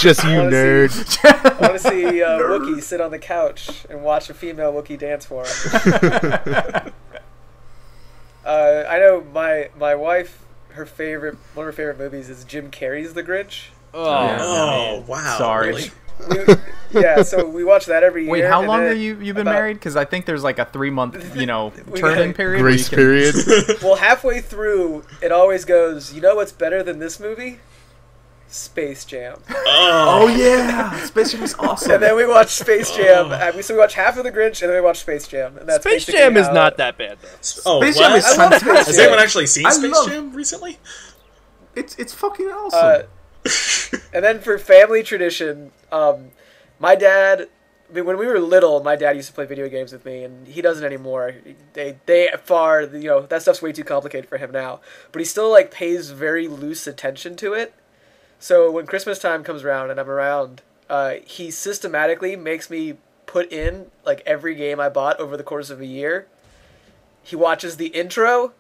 Just you, I wanna nerd. I want to see Wookiee sit on the couch and watch a female Wookiee dance for him. I know my wife, one of her favorite movies is Jim Carrey's The Grinch. Oh wow! Sorry. Really? So we watch that every year. Wait, how and long then have you been about- married? Because I think there's like a 3-month, We turn-in got- period. Grace where you can- period. Well, halfway through, it always goes, you know what's better than this movie? Space Jam. Oh yeah, Space Jam is awesome. And then we watch Space Jam. So we watch half of The Grinch, and then we watch Space Jam. And that's Space basically Jam is how- not that bad though. Oh, Space what? Jam is I love Space fantastic. Has Jam. anyone actually seen I Space love- Jam recently? It's fucking awesome. And then for family tradition, my dad, when we were little, my dad used to play video games with me, and he doesn't anymore. They that stuff's way too complicated for him now. But he still pays very loose attention to it. So when Christmas time comes around and I'm around, he systematically makes me put in every game I bought over the course of a year. He watches the intro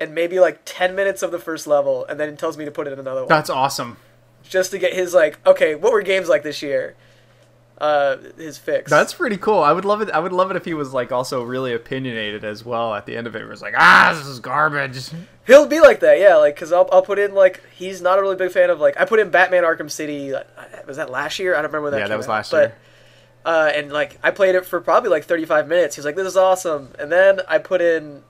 and maybe 10 minutes of the first level, and then tells me to put in another one. That's awesome. Just to get his okay, what were games like this year? His fix. That's pretty cool. I would love it. I would love it if he was also really opinionated as well. At the end of it, it was this is garbage. He'll be like that, yeah. Because I'll put in he's not a really big fan of I put in Batman Arkham City. Was that last year? I don't remember when that. Yeah, came that was out. last year. And I played it for probably 35 minutes. He was like, "This is awesome," and then I put in.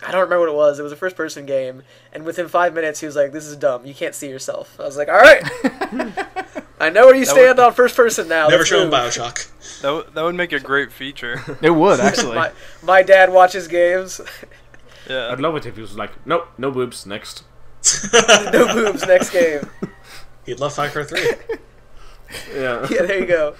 I don't remember what it was. It was a first-person game, and within 5 minutes, he was like, "This is dumb. You can't see yourself." I was like, "All right, I know where you stand on first-person now." Never Let's show him move." Bioshock. That would make a great feature. It would actually. My dad watches games. Yeah. I'd love it if he was like, nope, no boobs, next. No boobs. Next game. He'd love Far Cry 3. Yeah. Yeah, there you go.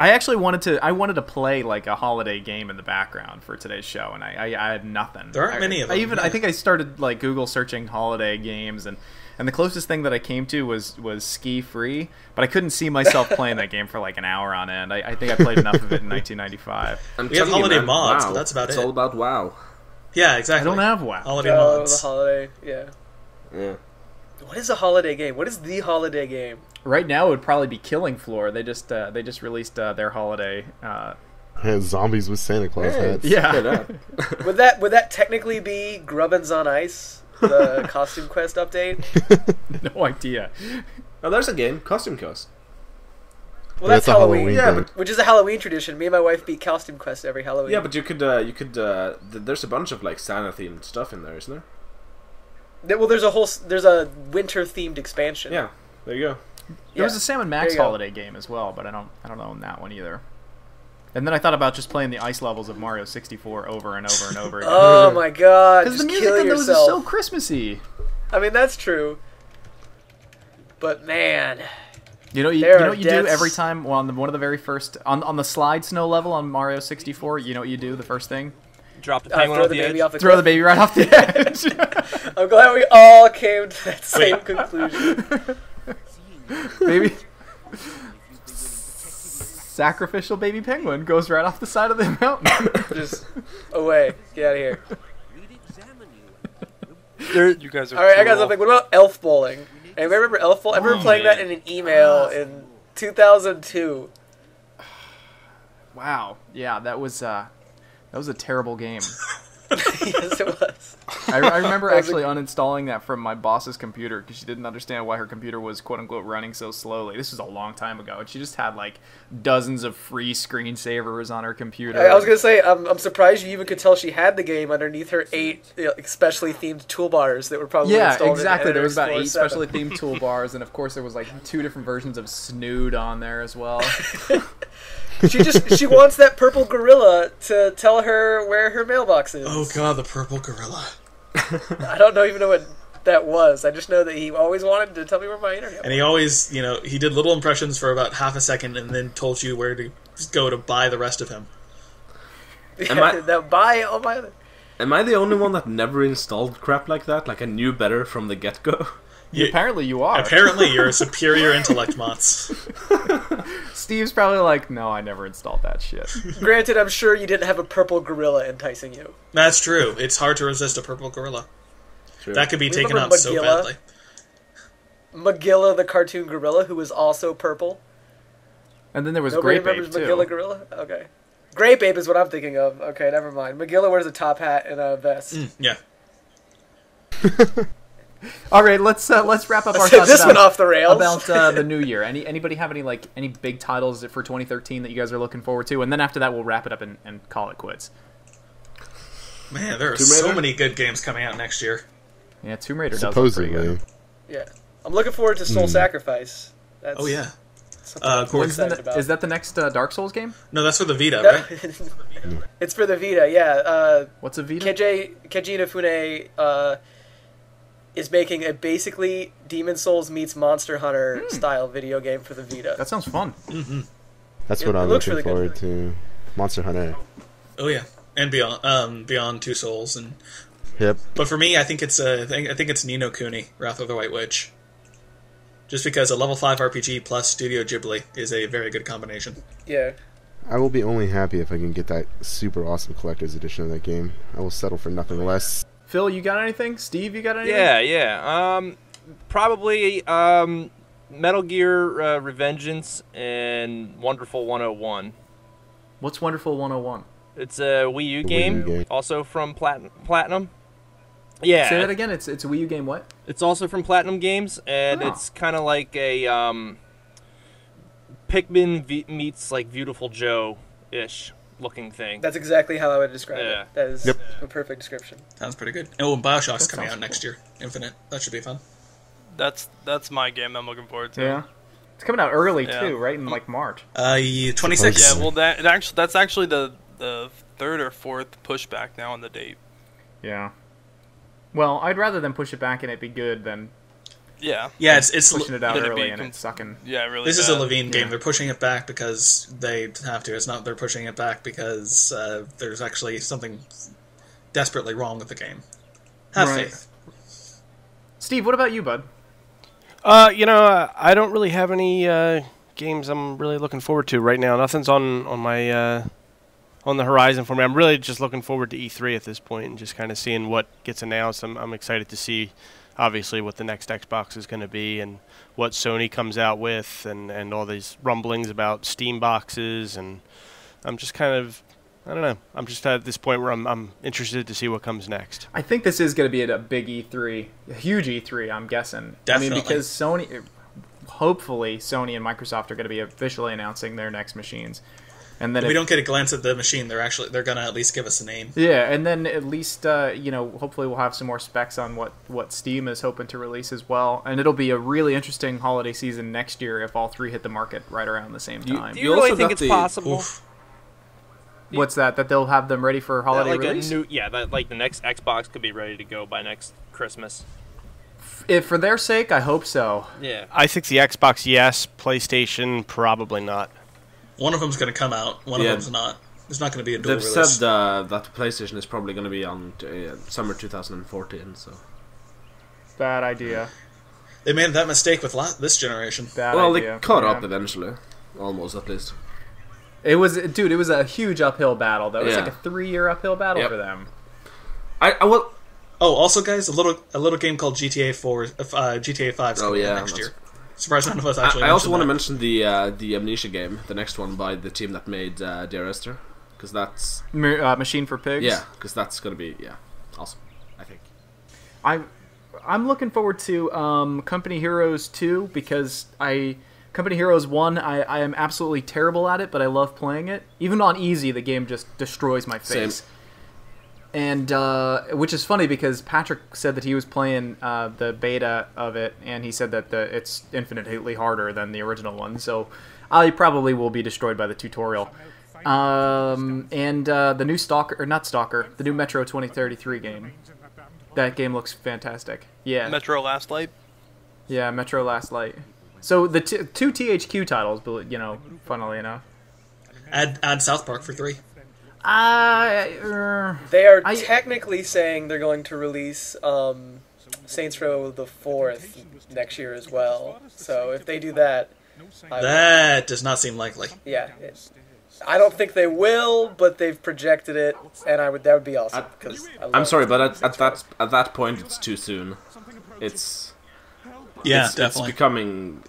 I actually wanted to play a holiday game in the background for today's show, and I had nothing. There aren't many of them. I think I started Google searching holiday games, and and the closest thing that I came to was Ski Free, but I couldn't see myself playing that game for like an hour on end. I think I played enough of it in 1995. We have holiday mods, WoW. but that's about It's it. all about WoW. Yeah, exactly. I don't have WoW. Holiday Oh, mods. the holiday. Yeah. Yeah. What is a holiday game? What is the holiday game? Right now, it would probably be Killing Floor. They just released their holiday. Yeah, zombies with Santa Claus hats. Yeah. Would that technically be Grubbins on Ice, the Costume Quest update? No idea. Oh, there's a game, Costume Quest. Well, that's a Halloween. Yeah, game. Which is a Halloween tradition. Me and my wife beat Costume Quest every Halloween. Yeah, but you could there's a bunch of like Santa themed stuff in there, isn't there? Well, there's a winter themed expansion. Yeah, there you go. There was a Sam and Max There you go. holiday game as well, but I don't own that one either. And then I thought about just playing the ice levels of Mario 64 over and over and over again. Oh my god! Because Just the music kill on those is yourself. so Christmassy. I mean, that's true. But man, You know, you There know are what you do deaths. every time on one of the very first on the slide snow level on Mario 64. You know what you do the first thing? Drop the penguin throw off the the baby edge. off the Throw the cliff. baby right off the edge. I'm glad we all came to that same conclusion. Baby. Sacrificial baby penguin goes right off the side of the mountain. Just away. Get out of here. You guys are All right, I got cruel. something. What about Elf Bowling? Anybody remember Elf Bowling? I remember playing that in an email in 2002. Wow. Yeah, that was a terrible game. Yes, it was. I remember actually uninstalling that from my boss's computer because she didn't understand why her computer was quote-unquote running so slowly. This was a long time ago, and she just had like dozens of free screensavers on her computer. I was gonna say, I'm surprised you even could tell she had the game underneath her 8 specially themed toolbars that were probably Yeah, installed exactly. In There was about 8 Explorer specially themed toolbars, and of course there was like 2 different versions of Snood on there as well. 7. She wants that purple gorilla to tell her where her mailbox is. Oh god, the purple gorilla. I don't even know what that was. I just know that he always wanted to tell me where my internet And he always, he did little impressions for about half a second and then told you where to go to buy the rest of him. was. Am I- That buy all my other. Am I the only one that never installed crap like that? Like I knew better from the get-go? Apparently you are. Apparently, you're a superior intellect, Mots. Steve's probably like, no, I never installed that shit. Granted, I'm sure you didn't have a purple gorilla enticing you. That's true. It's hard to resist a purple gorilla. True. That could be taken Remember out so Magilla? badly. Magilla, the cartoon gorilla, who was also purple. And then there was Nobody Grape Ape remembers too. Magilla gorilla? Okay. Grape Ape is what I'm thinking of. Okay, never mind. Magilla wears a top hat and a vest. Yeah. All right, let's wrap up our Let's take thoughts this one about, off the rails. about the new year. Anybody have any big titles for 2013 that you guys are looking forward to? And then after that, we'll wrap it up and call it quits. Man, there are Tomb so Raider? many good games coming out next year. Yeah, Tomb Raider does look pretty Supposedly. good. Yeah. I'm looking forward to Soul Sacrifice. That's Oh, yeah. something I'm Corey, excited about. Is that the next Dark Souls game? No, that's for the Vita, No, right? it's for the Vita, yeah. What's a Vita? Keiji Inafune is making a basically Demon Souls meets Monster Hunter style video game for the Vita. That sounds fun. That's It- what it I'm looks looking really forward to. Monster Hunter. Oh, yeah. And Beyond Two Souls. And Yep. But for me, I think it's Ni no Kuni, Wrath of the White Witch. Just because a level 5 RPG plus Studio Ghibli is a very good combination. Yeah. I will be only happy if I can get that super awesome collector's edition of that game. I will settle for nothing less. Phil, you got anything? Steve, you got anything? Yeah. Probably Metal Gear Revengeance and Wonderful 101. What's Wonderful 101? It's a Wii U game, game. also from Platinum. Yeah. Say that again. It's a Wii U game. What? It's also from Platinum Games, and Oh. it's kind of like a Pikmin meets like Beautiful Joe-ish looking thing. That's exactly how I would describe Yeah. it. That is Yep. a perfect description. Sounds pretty good. Oh, and Bioshock's That coming sounds out next year. Infinite. That should be fun. That's my game I'm looking forward to. Yeah. It's coming out early Yeah. too, right? In like March. 26. Yeah, well, that's actually the third or fourth pushback now on the date. Yeah. Well, I'd rather them push it back and it be good than Yeah. Yeah, it's pushing it out Gonna early be and it's sucking. Yeah, really. this is a bad. Levine game. Yeah. They're pushing it back because they have to. It's not they're pushing it back because there's actually something desperately wrong with the game. Have Right. faith. Steve, what about you, bud? I don't really have any games I'm really looking forward to right now. Nothing's on my on the horizon for me. I'm really just looking forward to E3 at this point and just kind of seeing what gets announced. I'm excited to see, obviously, what the next Xbox is going to be and what Sony comes out with and all these rumblings about Steam boxes. And I'm just kind of, I don't know. I'm just at this point where I'm interested to see what comes next. I think this is going to be a big E3, a huge E3, I'm guessing. Definitely. I mean, because Sony, hopefully Sony and Microsoft are going to be officially announcing their next machines. And then if we don't get a glance at the machine, they're going to at least give us a name. Yeah, and then at least hopefully we'll have some more specs on what Steam is hoping to release as well. And it'll be a really interesting holiday season next year if all three hit the market right around the same time. Do you really think it's possible? Oof. What's that they'll have them ready for holiday release? That the next Xbox could be ready to go by next Christmas. If for their sake, I hope so. Yeah. I think the Xbox, yes. PlayStation, probably not. One of them's going to come out. One of them's not. There's not going to be a dual They've release. said that the PlayStation is probably going to be on summer 2014. So Bad idea. They made that mistake with this generation. Bad well, idea. they caught up Yeah. eventually, almost at least. It was a huge uphill battle. That was Yeah. like a 3-year uphill battle Yep. for them. I will. Oh, also, guys, a little game called GTA 4, GTA 5 is coming out next year. Surprised none of us actually. I also want to mention mention the Amnesia game, the next one by the team that made Dear Esther, because that's Machine for Pigs. because that's gonna be awesome. I think. I'm looking forward to Company Heroes 2 because Company Heroes 1 I am absolutely terrible at it, but I love playing it. Even on easy, the game just destroys my face. Same. And which is funny because Patrick said that he was playing the beta of it, and he said that it's infinitely harder than the original one. So I probably will be destroyed by the tutorial. And the new the new Metro 2033 game. That game looks fantastic. Yeah. Metro Last Light. Yeah, Metro Last Light. So the two THQ titles, funnily enough. add South Park for 3. They are technically saying they're going to release Saints Row the 4th next year as well. So if they do that, That does not seem likely. yeah, I don't think they will, but they've projected it, and that would be awesome. I'm sorry, but at that point, it's too soon. It's Definitely. It's becoming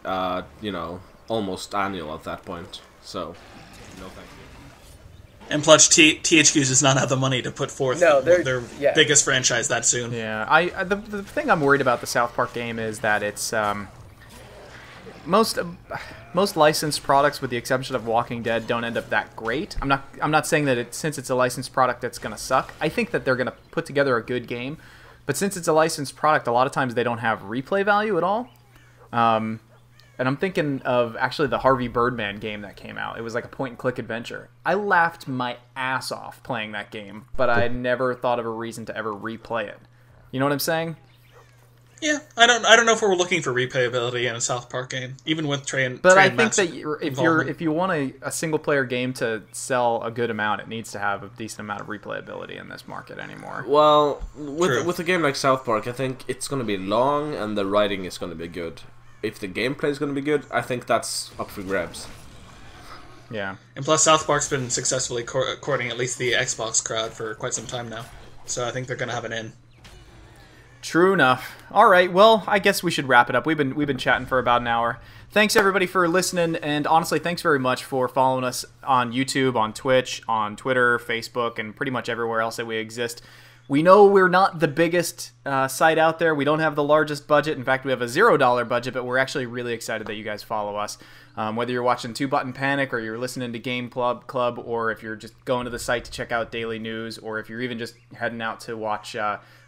almost annual at that point. So no, thank you. And plus, THQ does not have the money to put forth their biggest franchise that soon. Yeah, the thing I'm worried about the South Park game is that it's most licensed products, with the exception of Walking Dead, don't end up that great. I'm not saying that since it's a licensed product that's gonna suck. I think that they're gonna put together a good game, but since it's a licensed product, a lot of times they don't have replay value at all. And I'm thinking of actually the Harvey Birdman game that came out. It was like a point-and-click adventure. I laughed my ass off playing that game, but I never thought of a reason to ever replay it. You know what I'm saying? Yeah, I don't know if we're looking for replayability in a South Park game, even with But I think that if you want a single-player game to sell a good amount, it needs to have a decent amount of replayability in this market anymore. Well, with a game like South Park, I think it's going to be long and the writing is going to be good. If the gameplay is going to be good, I think that's up for grabs. Yeah. And plus, South Park's been successfully courting at least the Xbox crowd for quite some time now. So I think they're going to have an in. True enough. All right, well, I guess we should wrap it up. We've been chatting for about an hour. Thanks, everybody, for listening, and honestly, thanks very much for following us on YouTube, on Twitch, on Twitter, Facebook, and pretty much everywhere else that we exist. We know we're not the biggest site out there. We don't have the largest budget. In fact, we have a $0 budget, but we're actually really excited that you guys follow us. Whether you're watching Two Button Panic, or you're listening to Game Club, or if you're just going to the site to check out daily news, or if you're even just heading out to watch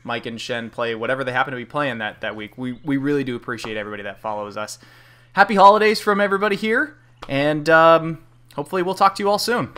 Mike and Shen play whatever they happen to be playing that week, we really do appreciate everybody that follows us. Happy holidays from everybody here, and hopefully we'll talk to you all soon.